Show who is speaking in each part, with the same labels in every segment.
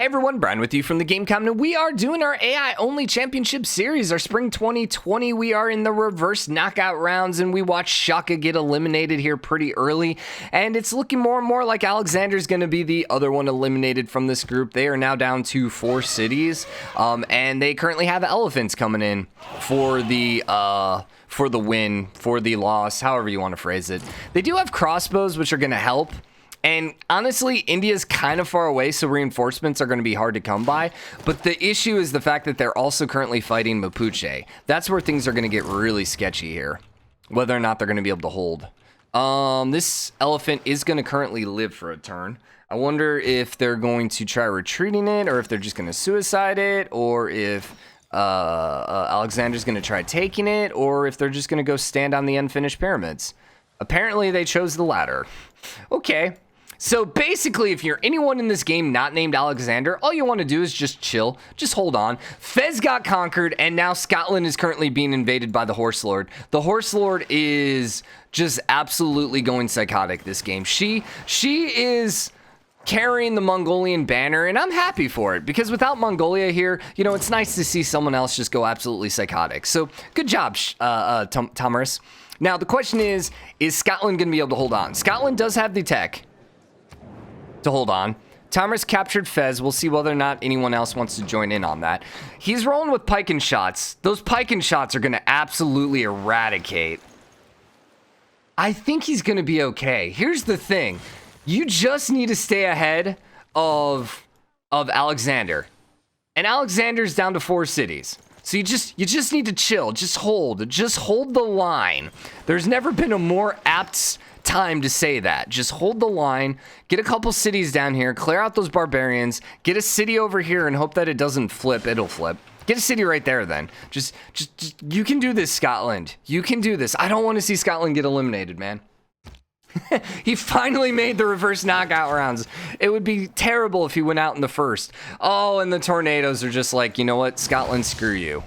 Speaker 1: Hey everyone, Brian with you from TheGameCommon, and we are doing our AI-only championship series, our Spring 2020. We are in the reverse knockout rounds, and we watched Shaka get eliminated here pretty early, and it's looking more and more like Alexander's going to be the other one eliminated from this group. They are now down to 4 cities, and they currently have elephants coming in for the win, for the loss, however you want to phrase it. They do have crossbows, which are going to help. And honestly, India's kind of far away, so reinforcements are going to be hard to come by. But the issue is the fact that they're also currently fighting Mapuche. That's where things are going to get really sketchy here, whether or not they're going to be able to hold. This elephant is going to currently live for a turn. I wonder if they're going to try retreating it, or if they're just going to suicide it, or if Alexander's going to try taking it, or if they're just going to go stand on the unfinished pyramids. Apparently, they chose the latter. Okay. So basically, if you're anyone in this game not named Alexander, all you want to do is just chill, just hold on. Fez got conquered, and now Scotland is currently being invaded by the Horse Lord. The Horse Lord is just absolutely going psychotic this game. She is carrying the Mongolian banner, and I'm happy for it, because without Mongolia here, you know, it's nice to see someone else just go absolutely psychotic. So good job, Thomas. Now, the question is Scotland going to be able to hold on? Scotland does have the tech to hold on. Thomas captured Fez. We'll see whether or not anyone else wants to join in on that. He's rolling with pike and shots. Those pike and shots are going to absolutely eradicate. I think he's going to be okay. Here's the thing. You just need to stay ahead of Alexander. And Alexander's down to 4 cities. So you just need to chill. Just hold the line. There's never been a more apt time to say that. Just hold the line, get a couple cities down here, clear out those barbarians, get a city over here and hope that it doesn't flip. It'll flip. Get a city right there then. Just you can do this, Scotland. You can do this. I don't want to see Scotland get eliminated, man. He finally made the reverse knockout rounds. It would be terrible if he went out in the first. Oh, and the tornadoes are just like, you know what? Scotland, screw you.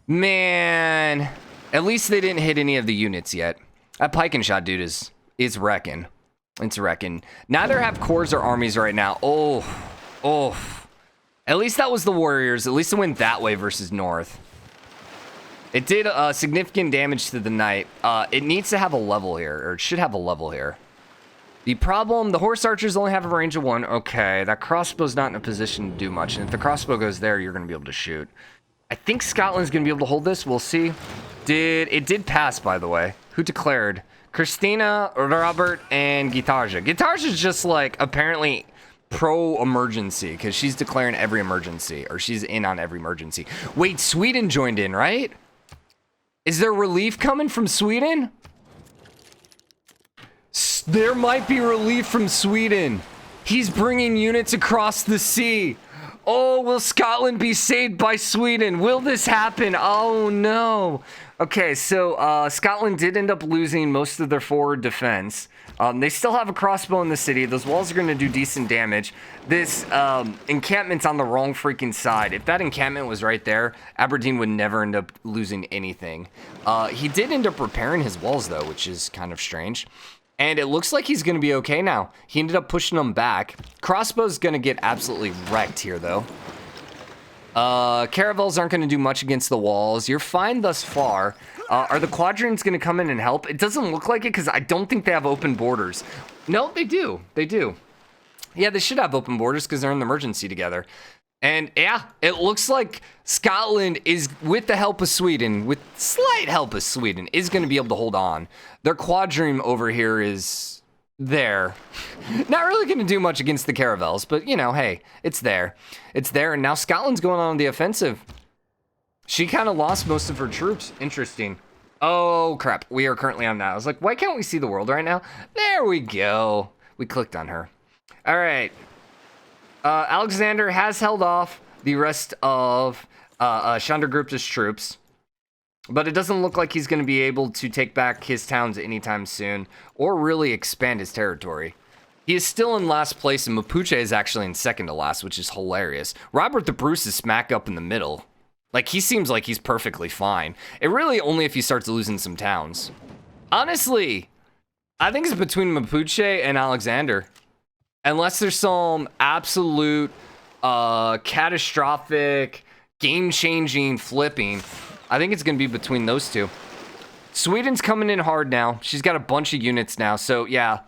Speaker 1: Man. At least they didn't hit any of the units yet. That pike and shot dude is wrecking. It's wrecking. Neither have corps or armies right now. Oh. At least that was the warriors. At least it went that way versus north. It did significant damage to the knight. It needs to have a level here, or it should have a level here. The problem, the horse archers only have a range of 1. Okay, that crossbow's not in a position to do much. And if the crossbow goes there, you're going to be able to shoot. I think Scotland's going to be able to hold this. We'll see. It did pass, by the way. Who declared? Christina, Robert, and Gitarja. Gitarja's just like apparently pro-emergency because she's declaring every emergency, or she's in on every emergency. Wait, Sweden joined in, right? Is there relief coming from Sweden? There might be relief from Sweden. He's bringing units across the sea. Oh, will Scotland be saved by Sweden? Will this happen? Oh, no. Okay, so Scotland did end up losing most of their forward defense. They still have a crossbow in the city. Those walls are going to do decent damage. This encampment's on the wrong freaking side. If that encampment was right there, Aberdeen would never end up losing anything. He did end up repairing his walls, though, which is kind of strange. And it looks like he's going to be okay now. He ended up pushing them back. Crossbow's going to get absolutely wrecked here, though. Caravels aren't going to do much against the walls. You're fine thus far. Are the quadrants going to come in and help? It doesn't look like it because I don't think they have open borders. No, they do. They do. Yeah, they should have open borders because they're in the emergency together. And yeah, it looks like Scotland is, with the help of Sweden, with slight help of Sweden, is going to be able to hold on. Their quadrime over here is there. Not really going to do much against the caravels, but, you know, hey, it's there. It's there, and now Scotland's going on the offensive. She kind of lost most of her troops. Interesting. Oh, crap. We are currently on that. I was like, why can't we see the world right now? There we go. We clicked on her. All right. Alexander has held off the rest of Chandragupta's troops, but it doesn't look like he's going to be able to take back his towns anytime soon or really expand his territory. He is still in last place, and Mapuche is actually in second to last, which is hilarious. Robert the Bruce is smack up in the middle. Like, he seems like he's perfectly fine. It really only if he starts losing some towns. Honestly, I think it's between Mapuche and Alexander. Unless there's some absolute catastrophic, game-changing flipping. I think it's going to be between those two. Sweden's coming in hard now. She's got a bunch of units now. So, yeah.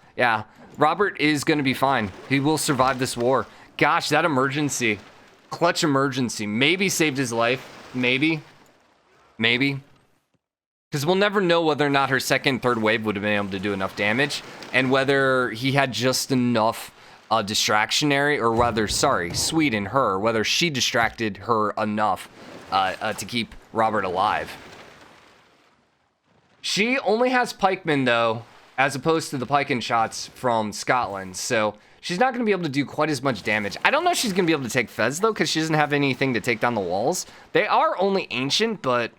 Speaker 1: Robert is going to be fine. He will survive this war. Gosh, that emergency. Clutch emergency. Maybe saved his life. Maybe. Because we'll never know whether or not her second, third wave would have been able to do enough damage. And whether he had just enough distractionary, or whether, Sweden, whether she distracted her enough to keep Robert alive. She only has pikemen, though, as opposed to the pike and shots from Scotland. So she's not going to be able to do quite as much damage. I don't know if she's going to be able to take Fez, though, because she doesn't have anything to take down the walls. They are only ancient, but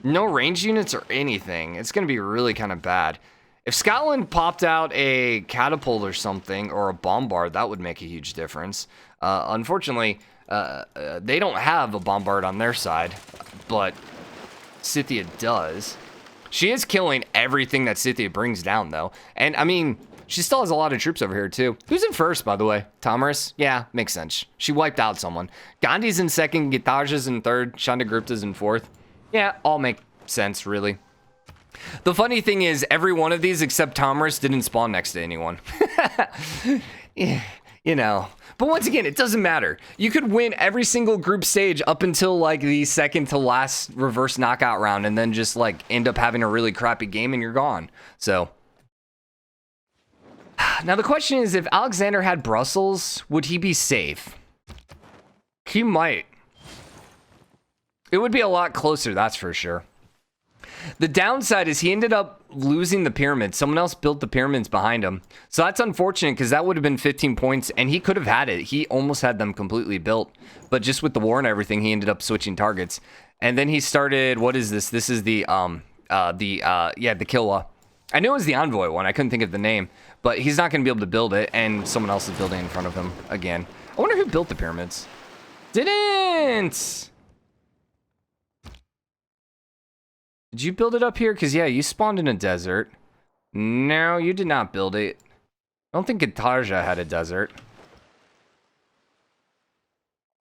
Speaker 1: no range units or anything. It's going to be really kind of bad. If Scotland popped out a catapult or something, or a bombard, that would make a huge difference. Unfortunately, they don't have a bombard on their side, but Scythia does. She is killing everything that Scythia brings down, though. And, I mean, she still has a lot of troops over here, too. Who's in first, by the way? Tomaris? Yeah, makes sense. She wiped out someone. Gandhi's in second, Gitarja's in third, Chandragupta's in fourth. Yeah, all make sense, really. The funny thing is, every one of these except Tomaris didn't spawn next to anyone. Yeah, you know. But once again, it doesn't matter. You could win every single group stage up until, like, the second to last reverse knockout round and then just, like, end up having a really crappy game and you're gone. So. Now, the question is, if Alexander had Brussels, would he be safe? He might. It would be a lot closer, that's for sure. The downside is he ended up losing the pyramids. Someone else built the pyramids behind him. So that's unfortunate because that would have been 15 points and he could have had it. He almost had them completely built. But just with the war and everything, he ended up switching targets. And then he started, what is this? This is the Kilwa. I knew it was the envoy one. I couldn't think of the name. But he's not going to be able to build it. And someone else is building in front of him again. I wonder who built the pyramids. Didn't! Did you build it up here? Because, yeah, you spawned in a desert. No, you did not build it. I don't think Gitarja had a desert.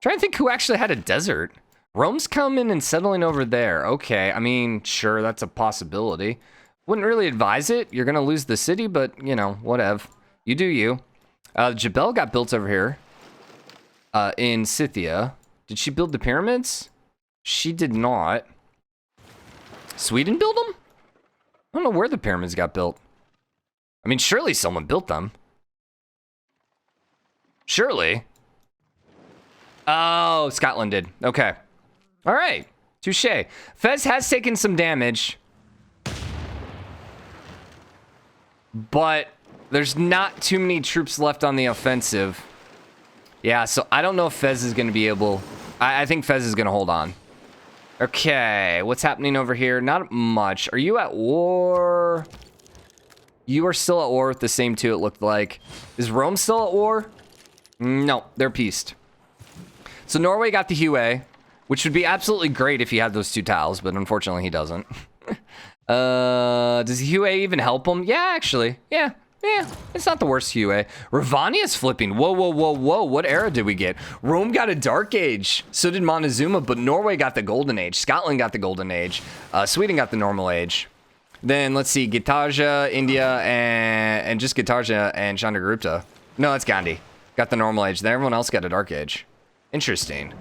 Speaker 1: Trying to think who actually had a desert. Rome's coming and settling over there. Okay, I mean, sure, that's a possibility. Wouldn't really advise it. You're going to lose the city, but, you know, whatever. You do you. Jebel got built over here. In Scythia. Did she build the pyramids? She did not. Sweden build them? I don't know where the pyramids got built. I mean, surely someone built them. Surely. Oh, Scotland did. Okay. All right. Touché. Fez has taken some damage. But there's not too many troops left on the offensive. Yeah, so I don't know if Fez is going to be able... I think Fez is going to hold on. Okay, what's happening over here? Not much. Are you at war? You are still at war with the same two, it looked like. Is Rome still at war? No, they're peaced. So Norway got the Hue, which would be absolutely great if he had those two tiles, but unfortunately he doesn't. Does Hue even help him? Yeah, actually. Yeah, it's not the worst Hue. Ravania's flipping. Whoa. What era did we get? Rome got a Dark Age. So did Montezuma, but Norway got the Golden Age. Scotland got the Golden Age. Sweden got the Normal Age. Then, let's see, Gitarja, India, and just Gitarja and Chandragupta. No, that's Gandhi. Got the Normal Age. Then everyone else got a Dark Age. Interesting.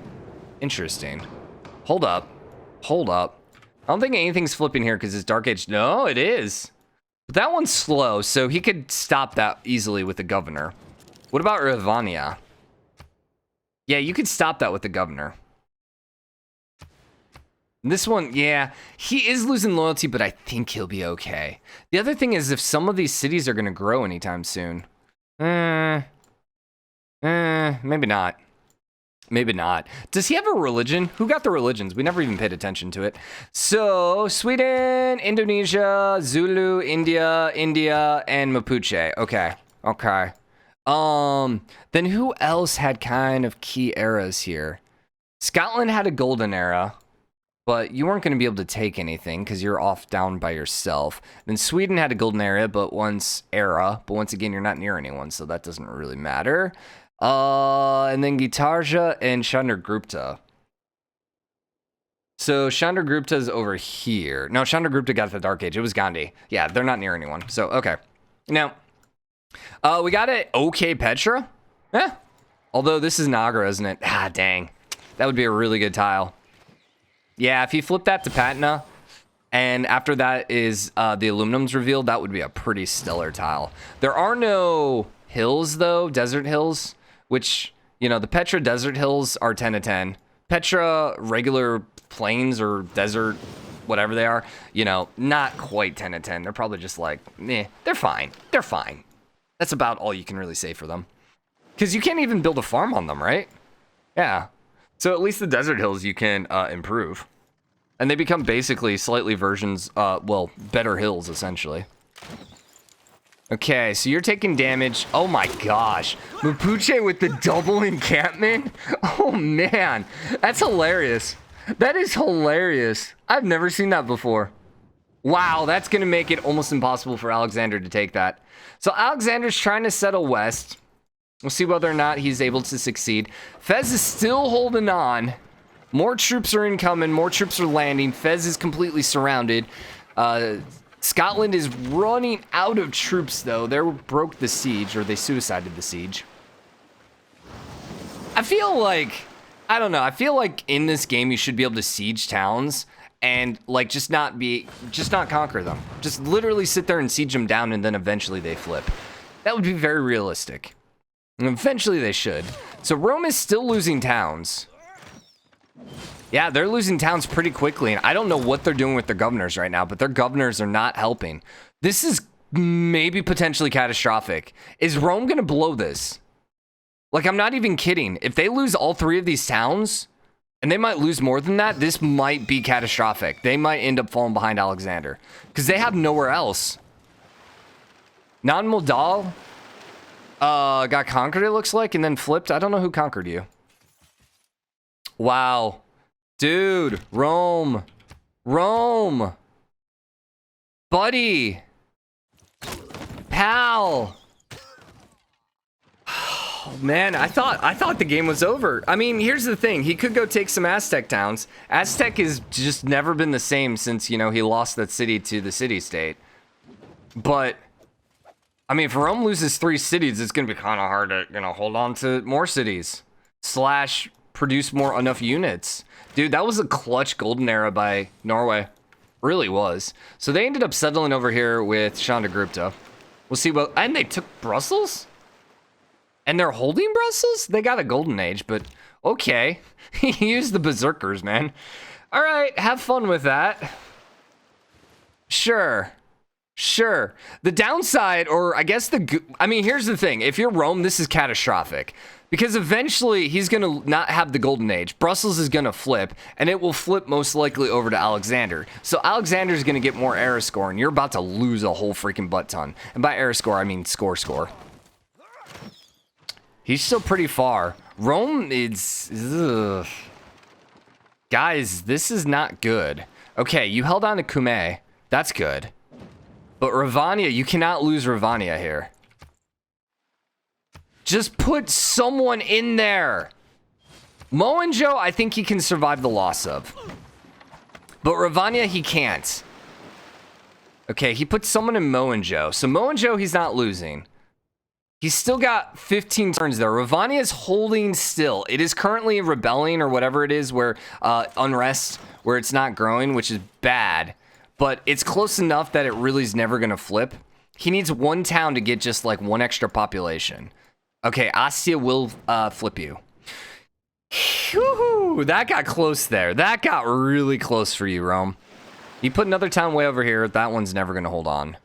Speaker 1: Hold up. I don't think anything's flipping here because it's Dark Age. No, it is. But that one's slow, so he could stop that easily with the governor. What about Ravania? Yeah, you could stop that with the governor. This one, yeah, he is losing loyalty, but I think he'll be okay. The other thing is if some of these cities are going to grow anytime soon. Maybe not. Maybe not. Does he have a religion? Who got the religions? We never even paid attention to it. So, Sweden, Indonesia, Zulu, India, and Mapuche. Okay. Then who else had kind of key eras here? Scotland had a golden era, but you weren't going to be able to take anything because you're off down by yourself. Then Sweden had a golden era, but once again, you're not near anyone, so that doesn't really matter. And then Gitarja and Chandragupta. So Chandragupta is over here. No, Chandragupta got the Dark Age. It was Gandhi. Yeah, they're not near anyone. So, okay. Now, we got an okay Petra. Yeah. Although this is Nagra, isn't it? Ah, dang. That would be a really good tile. Yeah, if you flip that to Patna, and after that is the aluminum's revealed, that would be a pretty stellar tile. There are no hills, though, desert hills, which, you know, the Petra desert hills are 10 to 10. Petra regular plains or desert, whatever they are, you know, not quite 10 to 10. They're probably just like, they're fine. They're fine. That's about all you can really say for them. Because you can't even build a farm on them, right? Yeah. So at least the desert hills you can improve. And they become basically slightly versions, well, better hills, essentially. Okay, so you're taking damage. Oh my gosh. Mapuche with the double encampment? Oh man, that's hilarious. That is hilarious. I've never seen that before. Wow, that's going to make it almost impossible for Alexander to take that. So Alexander's trying to settle west. We'll see whether or not he's able to succeed. Fez is still holding on. More troops are incoming. More troops are landing. Fez is completely surrounded. Scotland is running out of troops, though. They broke the siege, or they suicided the siege. I feel like, I don't know. I feel like in this game you should be able to siege towns and like just not conquer them. Just literally sit there and siege them down, and then eventually they flip. That would be very realistic. And eventually they should. So Rome is still losing towns. Yeah, they're losing towns pretty quickly, and I don't know what they're doing with their governors right now, but their governors are not helping. This is maybe potentially catastrophic. Is Rome gonna blow this? Like, I'm not even kidding. If they lose all three of these towns, and they might lose more than that, this might be catastrophic. They might end up falling behind Alexander, because they have nowhere else. Non-Modal got conquered, it looks like, and then flipped. I don't know who conquered you. Wow. Dude, Rome. Rome. Buddy. Pal. Oh, man, I thought the game was over. I mean, here's the thing. He could go take some Aztec towns. Aztec has just never been the same since, you know, he lost that city to the city-state. But, I mean, if Rome loses 3 cities, it's going to be kind of hard to, you know, hold on to more cities. Slash produce enough units. Dude, that was a clutch golden era by Norway. Really was. So they ended up settling over here with Chandragupta. We'll see what... And they took Brussels? And they're holding Brussels? They got a golden age, but okay. He used the berserkers, man. All right, have fun with that. Sure. Sure. The downside, or I guess I mean, here's the thing. If you're Rome, this is catastrophic. Because eventually, he's going to not have the golden age. Brussels is going to flip, and it will flip most likely over to Alexander. So Alexander's going to get more era score, and you're about to lose a whole freaking butt ton. And by era score, I mean score. He's still pretty far. Rome is... Ugh. Guys, this is not good. Okay, you held on to Khmer. That's good. But Ravania, you cannot lose Ravania here. Just put someone in there. Mohenjo, I think he can survive the loss of. But Ravania, he can't. Okay, he put someone in Mohenjo. So Mohenjo, he's not losing. He's still got 15 turns there. Ravania is holding still. It is currently rebelling or whatever it is where unrest, where it's not growing, which is bad. But it's close enough that it really is never going to flip. He needs one town to get just like one extra population. Okay, Astia will flip you. Whew, that got close there. That got really close for you, Rome. You put another town way over here. That one's never going to hold on.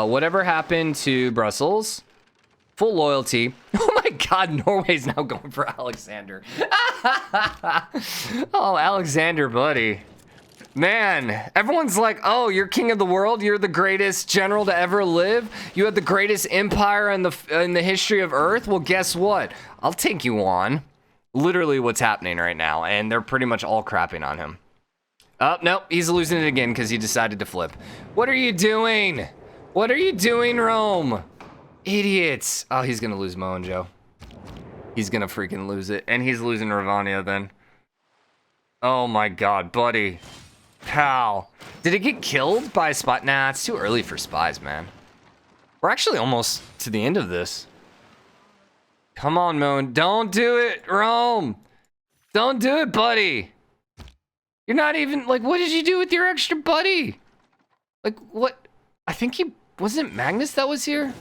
Speaker 1: Whatever happened to Brussels? Full loyalty. Oh my god, Norway's now going for Alexander. Oh, Alexander, buddy. Man, everyone's like, oh, you're king of the world. You're the greatest general to ever live. You had the greatest empire in the history of Earth. Well, guess what? I'll take you on. Literally what's happening right now. And they're pretty much all crapping on him. Oh, nope. He's losing it again because he decided to flip. What are you doing? What are you doing, Rome? Idiots. Oh, he's gonna lose Mohenjo. He's gonna freaking lose it. And he's losing Ravania then. Oh my god, buddy. Pal. Did it get killed by a spy? Nah, it's too early for spies, man. We're actually almost to the end of this. Come on, Mohen. Don't do it, Rome. Don't do it, buddy. You're not even, like, what did you do with your extra buddy? Like, what? I think he, wasn't it Magnus that was here?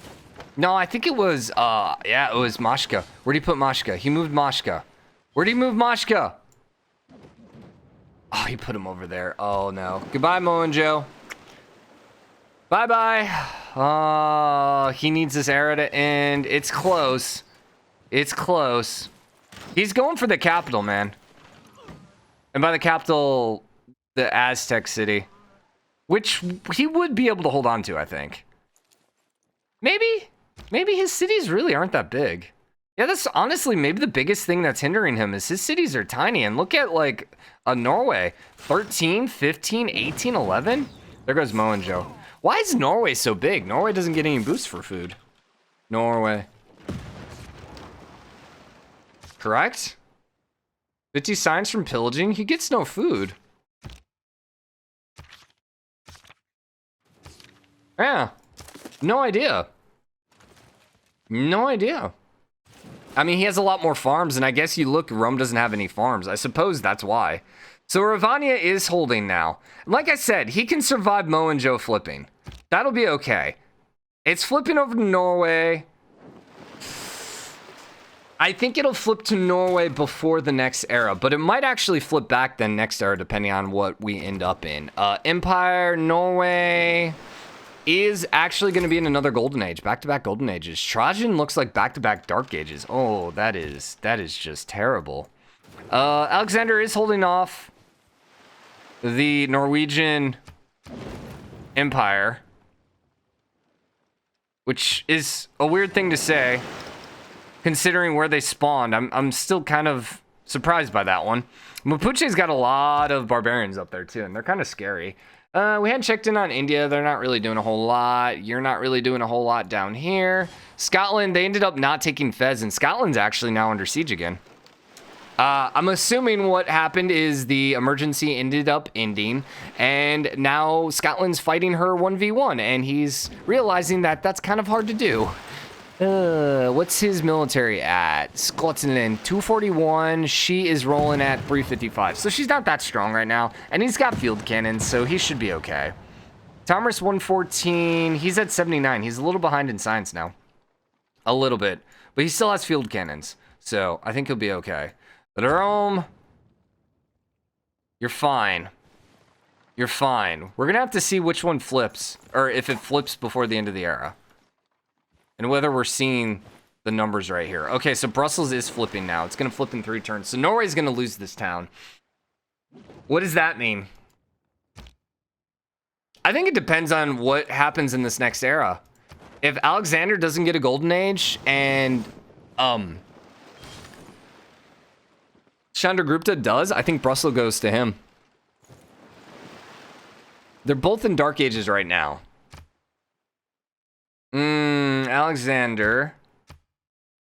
Speaker 1: No, I think it was, yeah, it was Mashka. Where'd he put Mashka? He moved Mashka. Where'd he move Mashka? Oh, he put him over there. Oh, no. Goodbye, Mohenjo. Bye-bye. He needs this era to end. It's close. It's close. He's going for the capital, man. And by the capital, the Aztec city. Which he would be able to hold on to, I think. Maybe his cities really aren't that big. Yeah, that's honestly maybe the biggest thing that's hindering him is his cities are tiny. And look at, like, Norway. 13, 15, 18, 11? There goes Mohenjo. Why is Norway so big? Norway doesn't get any boost for food. Norway. Correct? 50 signs from pillaging. He gets no food. Yeah. No idea. No idea. I mean, he has a lot more farms, and I guess you look, Rome doesn't have any farms. I suppose that's why. So Ravania is holding now. Like I said, he can survive Mohenjo flipping. That'll be okay. It's flipping over to Norway. I think it'll flip to Norway before the next era, but it might actually flip back then next era, depending on what we end up in. Empire, Norway is actually going to be in another golden age, back-to-back golden ages. Trajan looks like back-to-back dark ages. Oh, that is just terrible. Alexander is holding off the Norwegian Empire, which is a weird thing to say, considering where they spawned. I'm still kind of surprised by that one. Mapuche's got a lot of barbarians up there, too, and they're kind of scary. We hadn't checked in on India. They're not really doing a whole lot. You're not really doing a whole lot down here. Scotland, they ended up not taking Fez, and Scotland's actually now under siege again. I'm assuming what happened is the emergency ended up ending, and now Scotland's fighting her 1v1, and he's realizing that that's kind of hard to do. What's his military at? Scotland, 241. She is rolling at 355. So she's not that strong right now. And he's got field cannons, so he should be okay. Thomas 114. He's at 79. He's a little behind in science now. A little bit. But he still has field cannons. So I think he'll be okay. But Rome, you're fine. You're fine. We're going to have to see which one flips. Or if it flips before the end of the era. And whether we're seeing the numbers right here. Okay, so Brussels is flipping now. It's going to flip in 3 turns. So Norway's going to lose this town. What does that mean? I think it depends on what happens in this next era. If Alexander doesn't get a golden age and Chandragupta does, I think Brussels goes to him. They're both in dark ages right now. Alexander.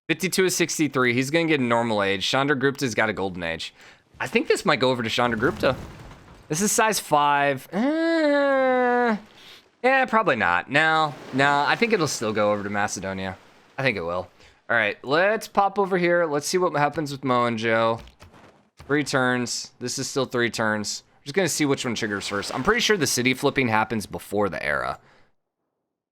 Speaker 1: 52 is 63. He's going to get a normal age. Chandragupta's got a golden age. I think this might go over to Chandragupta. This is size 5. Yeah, probably not. No, I think it'll still go over to Macedonia. I think it will. All right, let's pop over here. Let's see what happens with Mohenjo. 3 turns. This is still 3 turns. I'm just going to see which one triggers first. I'm pretty sure the city flipping happens before the era.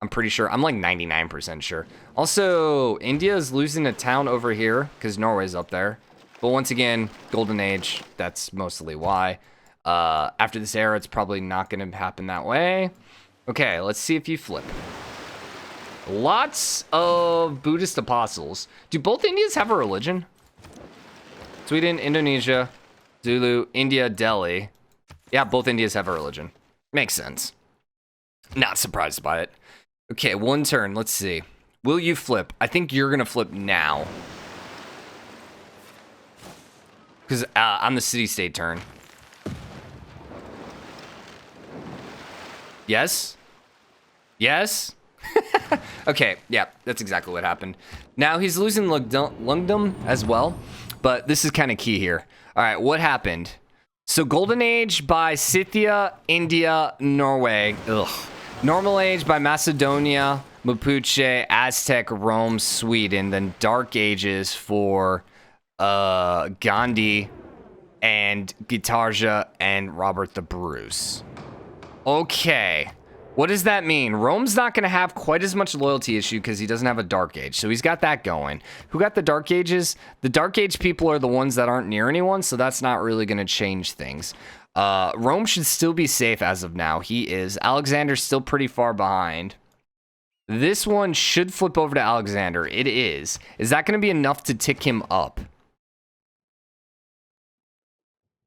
Speaker 1: I'm pretty sure. I'm like 99% sure. Also, India is losing a town over here because Norway's up there. But once again, golden age. That's mostly why. After this era, it's probably not going to happen that way. Okay, let's see if you flip. Lots of Buddhist apostles. Do both Indias have a religion? Sweden, Indonesia, Zulu, India, Delhi. Yeah, both Indias have a religion. Makes sense. Not surprised by it. Okay, 1 turn. Let's see. Will you flip? I think you're going to flip now. Because I'm the city-state turn. Yes? Yes? Okay, yeah, that's exactly what happened. Now he's losing Lungdom as well, but this is kind of key here. All right, what happened? So Golden Age by Scythia, India, Norway. Ugh. Normal Age by Macedonia, Mapuche, Aztec, Rome, Sweden. Then Dark Ages for Gandhi and Guitarja and Robert the Bruce. Okay. What does that mean? Rome's not going to have quite as much loyalty issue because he doesn't have a Dark Age. So he's got that going. Who got the Dark Ages? The Dark Age people are the ones that aren't near anyone, so that's not really going to change things. Rome should still be safe as of now. He is. Alexander's still pretty far behind. This one should flip over to Alexander. It is. Is that going to be enough to tick him up?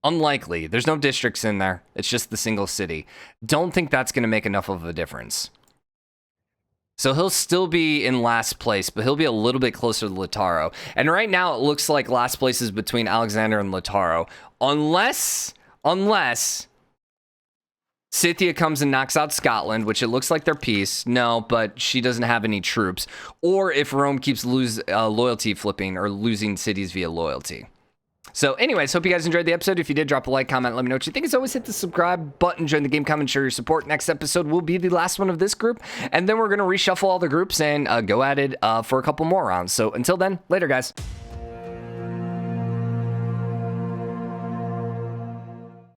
Speaker 1: Unlikely. There's no districts in there. It's just the single city. Don't think that's going to make enough of a difference. So he'll still be in last place, but he'll be a little bit closer to Lautaro. And right now it looks like last place is between Alexander and Lautaro. Unless Scythia comes and knocks out Scotland, which it looks like they're peace. No, but she doesn't have any troops. Or if Rome keeps loyalty flipping or losing cities via loyalty. So anyways, hope you guys enjoyed the episode. If you did, drop a like, comment, let me know what you think. As always, hit the subscribe button, join the game, comment, show your support. Next episode will be the last one of this group, and then we're going to reshuffle all the groups and go at it for a couple more rounds. So until then, later, guys.